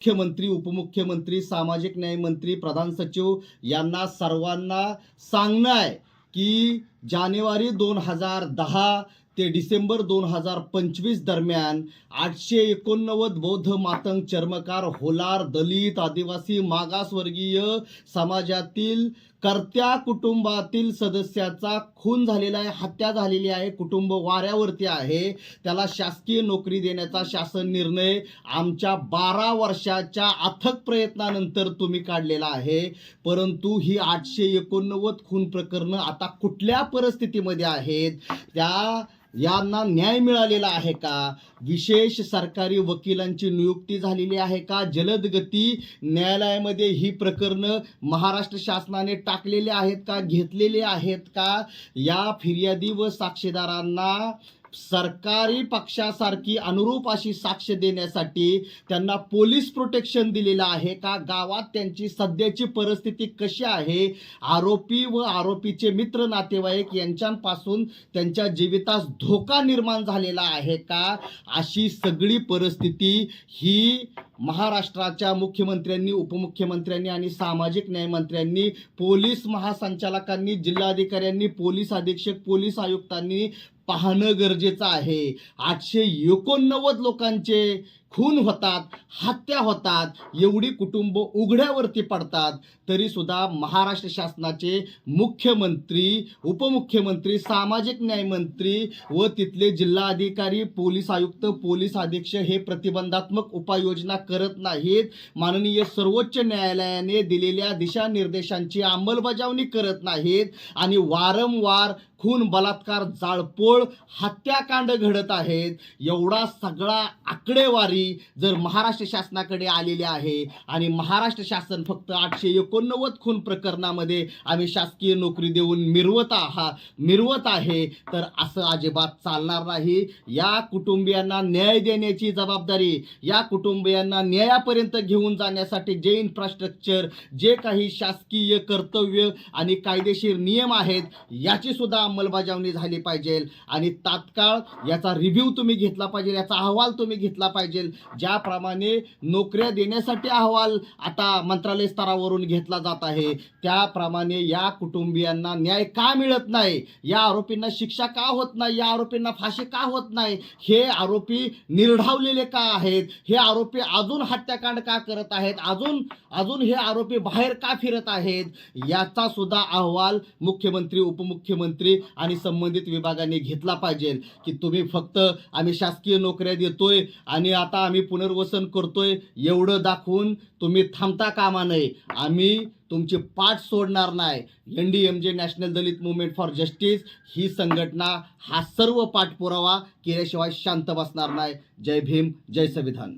मुख्यमंत्री, उपमुख्यमंत्री, सामाजिक न्याय मंत्री, प्रधान सचिव यांना सर्वांना सांगणं आहे की जानेवारी 2010 ते डिसेंबर 2025 दरम्यान 889 बौद्ध मातंग, चर्मकार, होलार, दलित, आदिवासी, मागासवर्गीय समाजातील कर्त्या कुटुंबातील सदस्याचा खून झालेला आहे, हत्या झालेली आहे, कुटुंब वाऱ्यावरती आहे. त्याला शासकीय नोकरी देण्याचा शासन निर्णय आमच्या 12 वर्षाच्या अथक प्रयत्नानंतर तुम्ही काढलेला आहे. परंतु ही 889 खून प्रकरणं आता कुठल्या परिस्थितीमध्ये आहेत, यांना न्याय मिळालेला आहे का? विशेष सरकारी वकिलांची नियुक्ती झालेली आहे का? जलद गती न्यायालयामध्ये ही प्रकरणं महाराष्ट्र शासनाने टाकलेले आहेत का, घेतलेले आहेत का? या फिर्यादी व साक्षीदारांना सरकारी पक्षासारखी अनुरूप अशी साक्ष देण्यासाठी त्यांना पोलीस प्रोटेक्शन दिलेलं आहे का? गावात त्यांची सध्याची परिस्थिती कशी आहे? आरोपी व आरोपीचे मित्र नातेवाईक यांच्यापासून त्यांच्या जीवितास धोका निर्माण झालेला आहे का? अशी सगळी परिस्थिती ही महाराष्ट्राच्या मुख्यमंत्र्यांनी, उपमुख्यमंत्र्यांनी आणि सामाजिक न्याय मंत्र्यांनी, पोलीस महासंचालकांनी, जिल्हाधिकाऱ्यांनी, पोलीस अधीक्षक, पोलीस आयुक्तांनी पाहणं गरजेचं आहे. 889 लोकांचे खून होतात, हत्या होतात, एवढी कुटुंब उघड्यावरती पडतात, तरी सुद्धा महाराष्ट्र शासनाचे मुख्यमंत्री, उपमुख्यमंत्री, सामाजिक न्याय मंत्री व तिथले जिल्हाधिकारी, पोलीस आयुक्त, पोलीस अधीक्षक हे प्रतिबंधात्मक उपाययोजना करत नाहीत. माननीय सर्वोच्च न्यायालयाने दिलेल्या दिशानिर्देशांची अंमलबजावणी करत नाहीत आणि वारंवार खून, बलात्कार, जाळपोळ, हत्याकांड घडत आहेत. एवढा सगळा आकडेवारी जर महाराष्ट्र शासनाकडे आलेली आहे आणि महाराष्ट्र शासन फक्त 889 खून प्रकरणामध्ये आम्ही शासकीय नोकरी देऊन मिरवत आहे, तर असं अजिबात चालणार नाही. या कुटुंबियांना न्याय देण्याची जबाबदारी, या कुटुंबियांना न्यायापर्यंत घेऊन जाण्यासाठी जे इन्फ्रास्ट्रक्चर, जे काही शासकीय कर्तव्य आणि कायदेशीर नियम आहेत, याची सुद्धा अंमलबजावणी झाली पाहिजे आणि तात्काळ याचा रिव्ह्यू तुम्ही घेतला पाहिजे, याचा अहवाल तुम्ही घेतला पाहिजे. ज्याप्रमाणे नोकऱ्या देण्यासाठी अहवाल आता मंत्रालय स्तरावरून घेतला जात आहे, त्याप्रमाणे या कुटुंबियांना न्याय का मिळत नाही, या आरोपींना शिक्षा का होत नाही, या आरोपींना फाशी का होत नाही, हे आरोपी निर्ढावलेले का आहेत, हे आरोपी अजून हत्याकांड का करत आहेत, अजून हे आरोपी बाहेर का फिरत आहेत, याचा सुद्धा अहवाल मुख्यमंत्री, उपमुख्यमंत्री आणि संबंधित विभागाने घेतला पाहिजे. की तुम्ही फक्त आम्ही शासकीय नोकऱ्या देतोय आणि आता आम्ही पुनर्वसन करतोय एवढं दाखवून तुम्ही थांबता कामा नये. आम्ही तुमची पाठ सोडणार नाही. NDMJ, national Dalit movement for justice ही संघटना हा सर्व पाठपुरावा केल्याशिवाय शांत बसणार नाही. जय भीम, जय संविधान.